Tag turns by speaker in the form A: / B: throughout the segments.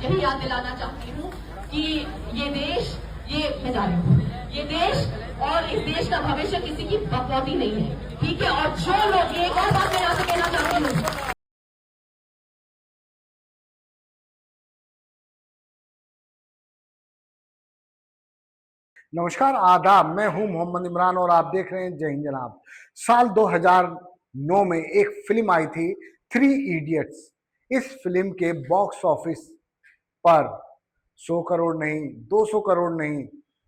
A: यही याद दिलाना चाहती हूँ कि ये देश, मैं जा रही हूँ, ये देश और इस देश का भविष्य किसी की बकौती नहीं है, ठीक है। और जो लोग, एक और बात मैं यहाँ से कहना चाहती हूँ,
B: नमस्कार, आदाब। मैं हूं मोहम्मद इमरान और आप देख रहे हैं जय हिंद जनाब। साल 2009 में एक फिल्म आई थी, थ्री इडियट्स। इस फिल्म के बॉक्स ऑफिस पर 100 करोड़ नहीं, 200 करोड़ नहीं,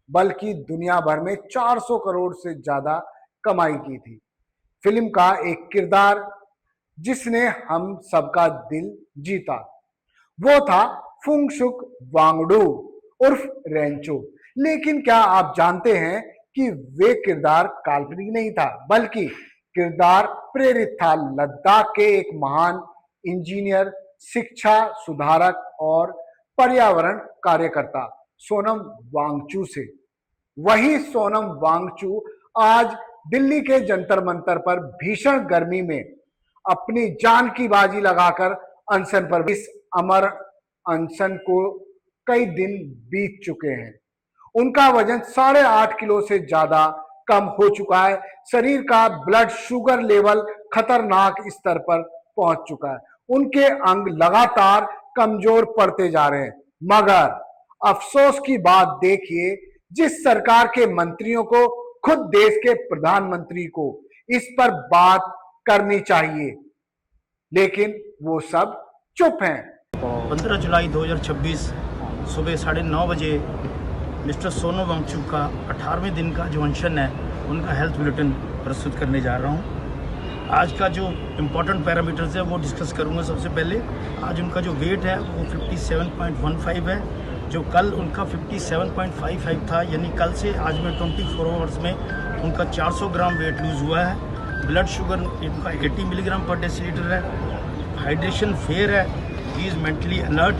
B: बल्कि दुनिया भर में 400 करोड़ से ज्यादा कमाई की थी। फिल्म का एक किरदार जिसने हम सबका दिल जीता, वो था फुंगसुक वांगडू उर्फ रेंचो। लेकिन क्या आप जानते हैं कि वे किरदार काल्पनिक नहीं था, बल्कि किरदार प्रेरित था लद्दाख के एक महान इंजीनियर, शिक्षा सुधारक और पर्यावरण कार्यकर्ता सोनम वांगचू से। वही सोनम वांगचू आज दिल्ली के जंतर मंतर पर भीषण गर्मी में अपनी जान की बाजी लगाकर अनशन पर। इस अमर अनशन को कई दिन बीत चुके हैं। उनका वजन 8.5 किलो से ज्यादा कम हो चुका है। शरीर का ब्लड शुगर लेवल खतरनाक स्तर पर पहुंच चुका है। उनके अंग लगातार कमजोर पड़ते जा रहे हैं। मगर अफसोस की बात देखिए, जिस सरकार के मंत्रियों को खुद देश के प्रधानमंत्री को इस पर बात करनी चाहिए, लेकिन वो सब चुप हैं।
C: 15 जुलाई 2026 सुबह 9:30 बजे मिस्टर सोनम वांगचुक का 18वें दिन का जो अनशन है, उनका हेल्थ बुलेटिन प्रस्तुत करने जा रहा हूं। आज का जो इम्पोर्टेंट पैरामीटर्स है वो डिस्कस करूंगा। सबसे पहले आज उनका जो वेट है वो 57.15 है, जो कल उनका 57.55 था। यानी कल से आज में 24 आवर्स में उनका 400 ग्राम वेट लूज़ हुआ है। ब्लड शुगर उनका 80 मिलीग्राम पर डेसीलीटर है। हाइड्रेशन फेयर है, ही इज़ मेंटली अलर्ट।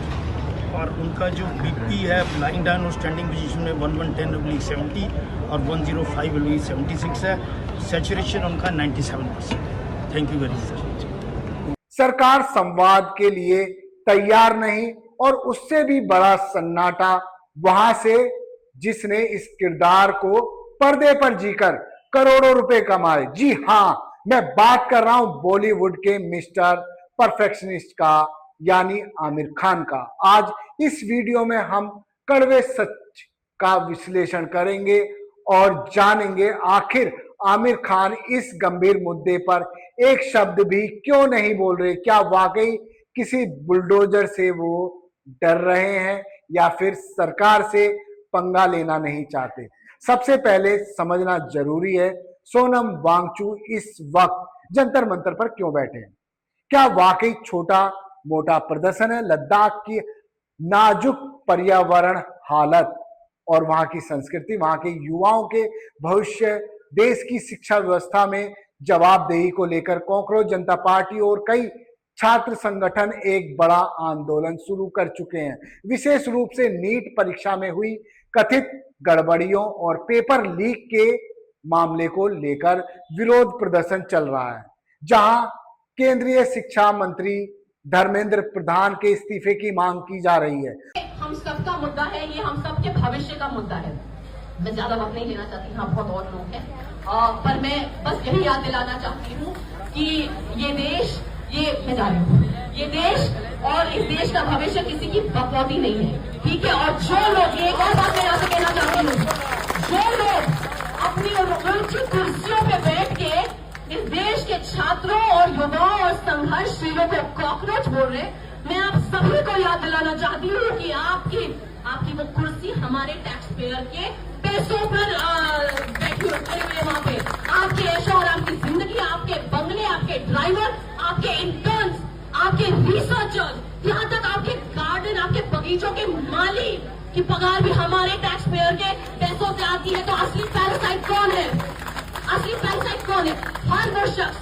C: और उनका जो बीपी है लाइंग डाउन और स्टैंडिंग पोजीशन में 1110/70 और 105/76 है। सैचुरेशन उनका 97%। Thank you very much.
B: सरकार संवाद के लिए तैयार नहीं, और उससे भी बड़ा सन्नाटा वहां से जिसने इस किरदार को पर्दे पर जीकर करोड़ों रुपए कमाए। जी हां, मैं बात कर रहा हूं बॉलीवुड के मिस्टर परफेक्शनिस्ट का, यानी आमिर खान का। आज इस वीडियो में हम कड़वे सच का विश्लेषण करेंगे और जानेंगे आखिर आमिर खान इस गंभीर मुद्दे पर एक शब्द भी क्यों नहीं बोल रहे। क्या वाकई किसी बुलडोजर से वो डर रहे हैं, या फिर सरकार से पंगा लेना नहीं चाहते। सबसे पहले समझना जरूरी है, सोनम वांगचू इस वक्त जंतर मंतर पर क्यों बैठे हैं। क्या वाकई छोटा मोटा प्रदर्शन है? लद्दाख की नाजुक पर्यावरण हालत और वहां की संस्कृति, वहां के युवाओं के भविष्य, देश की शिक्षा व्यवस्था में जवाबदेही को लेकर कॉकरोच जनता पार्टी और कई छात्र संगठन एक बड़ा आंदोलन शुरू कर चुके हैं। विशेष रूप से नीट परीक्षा में हुई कथित गड़बड़ियों और पेपर लीक के मामले को लेकर विरोध प्रदर्शन चल रहा है, जहां केंद्रीय शिक्षा मंत्री धर्मेंद्र प्रधान के इस्तीफे की मांग की जा रही है।
A: हम सबका मुद्दा है, ये हम सबके भविष्य का मुद्दा है। मैं ज्यादा वक्त नहीं लेना चाहती, हाँ बहुत और लोग हैं, पर मैं बस यही याद दिलाना चाहती हूँ कि ये देश, मैं जा रही हूँ, ये देश और इस देश का भविष्य किसी की बकौती नहीं है, ठीक है। और जो लोग, एक और बात मैं यहाँ से कहना चाहती हूँ, जो लोग अपनी उनकी कुर्सियों पे बैठ के इस देश के छात्रों और युवाओं और संघर्षशीलों को कॉकरोच बोल रहे, मैं आप सभी को याद दिलाना चाहती हूँ कि आपकी वो कुर्सी हमारे टैक्स पेयर के पैसों पर बैठी खड़े हुए वहां पे। आपके ऐशो और आपकी जिंदगी, आपके बंगले, आपके ड्राइवर, आपके इंटर्न्स, आपके रिसर्चर्स, यहाँ तक आपके गार्डन, आपके बगीचों के माली की पगार भी हमारे टैक्स पेयर के पैसों से आती है। तो असली पैरासाइट कौन है? असली पैरासाइट कौन है? हर वो शख्स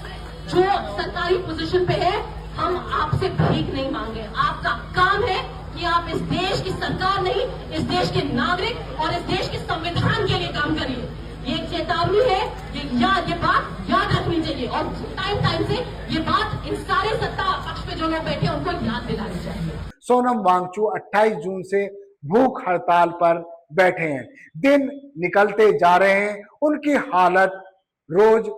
A: जो सरकारी पोजीशन पे है, हम आपसे भीख नहीं मांगे। आपका काम है कि आप इस देश की सरकार नहीं, इस देश के नागरिक और इस देश के संविधान के लिए काम करिए। ये एक चेतावनी है, ये बात याद रखनी चाहिए, और टाइम से ये बात इन सारे सत्ता पक्ष पे जो लोग बैठे उनको याद दिलानी चाहिए।
B: सोनम वांगचू 28 जून से भूख हड़ताल पर बैठे हैं। दिन निकलते जा रहे हैं, उनकी हालत रोज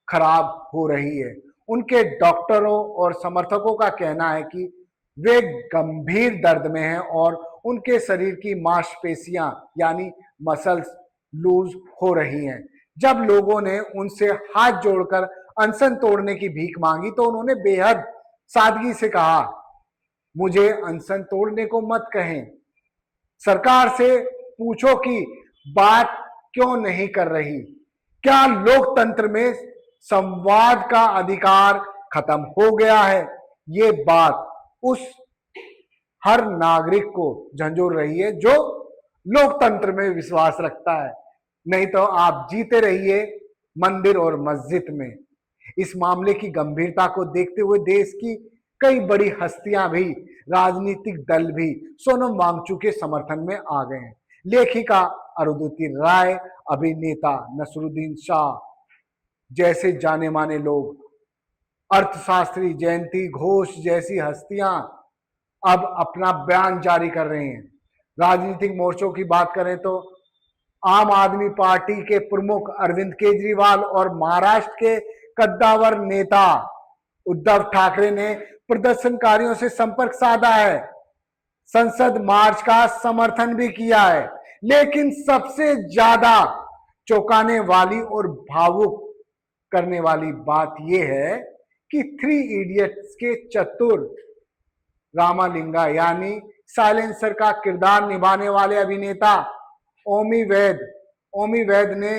B: खराब हो रही है। उनके डॉक्टरों और समर्थकों का कहना है कि वे गंभीर दर्द में हैं और उनके शरीर की मांसपेशियां यानी मसल्स लूज हो रही हैं। जब लोगों ने उनसे हाथ जोड़कर अनशन तोड़ने की भीख मांगी तो उन्होंने बेहद सादगी से कहा, मुझे अनशन तोड़ने को मत कहें, सरकार से पूछो कि बात क्यों नहीं कर रही। क्या लोकतंत्र में संवाद का अधिकार खत्म हो गया है? ये बात उस हर नागरिक को झंझोर रही है जो लोकतंत्र में विश्वास रखता है। नहीं तो आप जीते रहिए मंदिर और मस्जिद में। इस मामले की गंभीरता को देखते हुए देश की कई बड़ी हस्तियां भी, राजनीतिक दल भी सोनम वांगचू के समर्थन में आ गए हैं। लेखिका अरुंधति राय, अभिनेता नसरुद्दीन शाह जैसे जाने माने लोग, अर्थशास्त्री जयंती घोष जैसी हस्तियां अब अपना बयान जारी कर रहे हैं। राजनीतिक मोर्चों की बात करें तो आम आदमी पार्टी के प्रमुख अरविंद केजरीवाल और महाराष्ट्र के कद्दावर नेता उद्धव ठाकरे ने प्रदर्शनकारियों से संपर्क साधा है, संसद मार्च का समर्थन भी किया है। लेकिन सबसे ज्यादा चौंकाने वाली और भावुक करने वाली बात यह है कि 3 इडियट्स के चतुर रामालिंगा यानी साइलेंसर का किरदार निभाने वाले अभिनेता ओमी वैद ने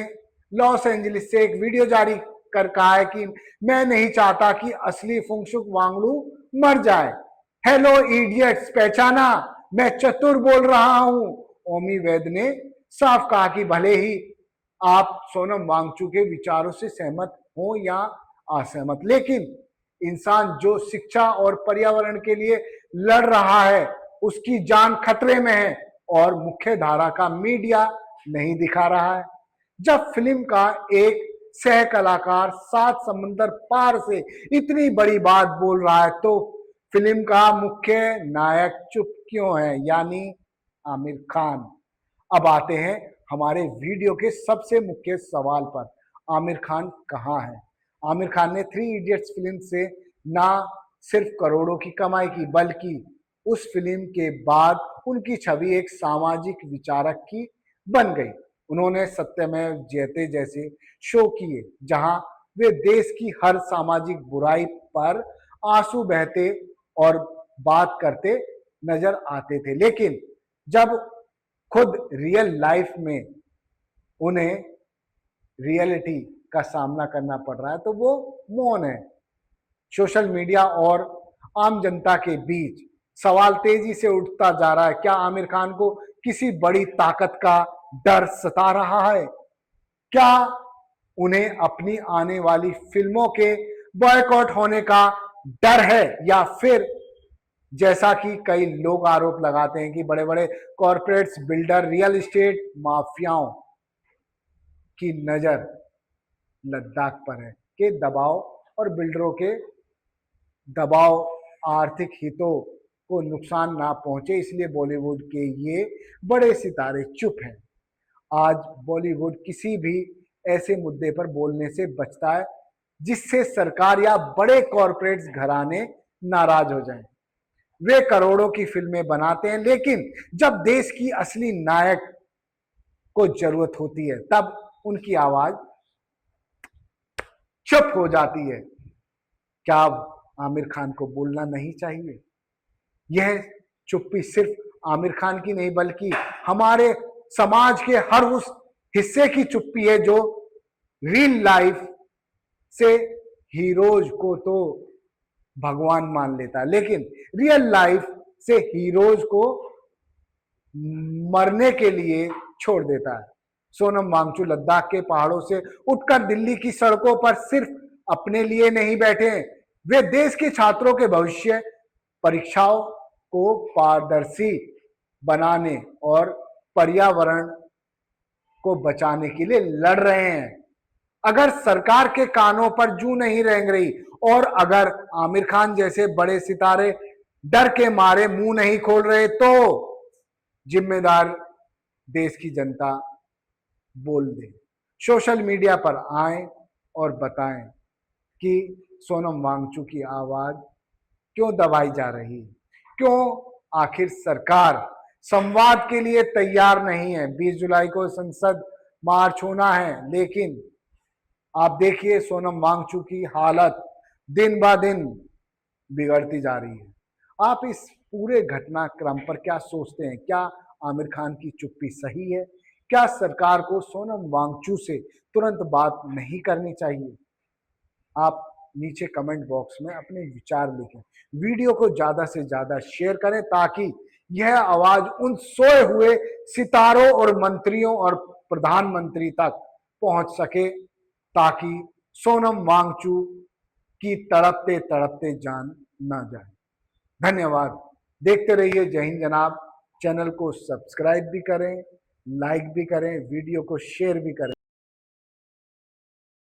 B: लॉस एंजलिस से एक वीडियो जारी कर कहा है कि मैं नहीं चाहता कि असली फुंगसुक वांगडू मर जाए। हेलो इडियट्स, पहचाना, मैं चतुर बोल रहा हूं। ओमी वैद ने साफ कहा कि भले ही आप सोनम वांगचू के विचारों से सहमत हो या असहमत, लेकिन इंसान जो शिक्षा और पर्यावरण के लिए लड़ रहा है उसकी जान खतरे में है और मुख्य धारा का मीडिया नहीं दिखा रहा है। जब फिल्म का एक सह कलाकार 7 समंदर पार से इतनी बड़ी बात बोल रहा है तो फिल्म का मुख्य नायक चुप क्यों है, यानी आमिर खान। अब आते हैं हमारे वीडियो के सबसे मुख्य सवाल पर, आमिर खान कहाँ है? आमिर खान ने 3 इडियट्स फिल्म से ना सिर्फ करोड़ों की कमाई की, बल्कि उस फिल्म के बाद उनकी छवि एक सामाजिक विचारक की बन गई। उन्होंने सत्यमेव जयते जैसे शो किए जहां वे देश की हर सामाजिक बुराई पर आंसू बहते और बात करते नजर आते थे। लेकिन जब खुद रियल लाइफ में उन्हें रियलिटी का सामना करना पड़ रहा है तो वो मौन है। सोशल मीडिया और आम जनता के बीच सवाल तेजी से उठता जा रहा है, क्या आमिर खान को किसी बड़ी ताकत का डर सता रहा है? क्या उन्हें अपनी आने वाली फिल्मों के बॉयकॉट होने का डर है, या फिर जैसा कि कई लोग आरोप लगाते हैं कि बड़े बड़े कॉरपोरेट्स, बिल्डर, रियल एस्टेट माफियाओं की नजर लद्दाख पर है कि दबाव और बिल्डरों के दबाव आर्थिक हितों को नुकसान ना पहुंचे, इसलिए बॉलीवुड के ये बड़े सितारे चुप हैं। आज बॉलीवुड किसी भी ऐसे मुद्दे पर बोलने से बचता है जिससे सरकार या बड़े कॉरपोरेट्स घराने नाराज हो जाएं। वे करोड़ों की फिल्में बनाते हैं, लेकिन जब देश की असली नायक को जरूरत होती है तब उनकी आवाज चुप हो जाती है। क्या आमिर खान को बोलना नहीं चाहिए? यह चुप्पी सिर्फ आमिर खान की नहीं बल्कि हमारे समाज के हर उस हिस्से की चुप्पी है जो रियल लाइफ से हीरोज को तो भगवान मान लेता है, लेकिन रियल लाइफ से हीरोज को मरने के लिए छोड़ देता है। सोनम वांगचू लद्दाख के पहाड़ों से उठकर दिल्ली की सड़कों पर सिर्फ अपने लिए नहीं बैठे, वे देश के छात्रों के भविष्य, परीक्षाओं को पारदर्शी बनाने और पर्यावरण को बचाने के लिए लड़ रहे हैं। अगर सरकार के कानों पर जूं नहीं रेंग रही और अगर आमिर खान जैसे बड़े सितारे डर के मारे मुंह नहीं खोल रहे तो जिम्मेदार देश की जनता बोल दे, सोशल मीडिया पर आए और बताएं कि सोनम वांगचुक की आवाज क्यों दबाई जा रही है, क्यों आखिर सरकार संवाद के लिए तैयार नहीं है। 20 जुलाई को संसद मार्च होना है, लेकिन आप देखिए सोनम वांगचुक की हालत दिन ब दिन बिगड़ती जा रही है। आप इस पूरे घटनाक्रम पर क्या सोचते हैं? क्या आमिर खान की चुप्पी सही है? क्या सरकार को सोनम वांगचुक से तुरंत बात नहीं करनी चाहिए? आप नीचे कमेंट बॉक्स में अपने विचार लिखें। वीडियो को ज्यादा से ज्यादा शेयर करें ताकि यह आवाज उन सोए हुए सितारों और मंत्रियों और प्रधानमंत्री तक पहुंच सके, ताकि सोनम वांगचुक की तड़पते तड़पते जान ना जाए। धन्यवाद। देखते रहिए जय हिंद जनाब। चैनल को सब्सक्राइब भी करें, लाइक भी करें, वीडियो को शेयर भी करें।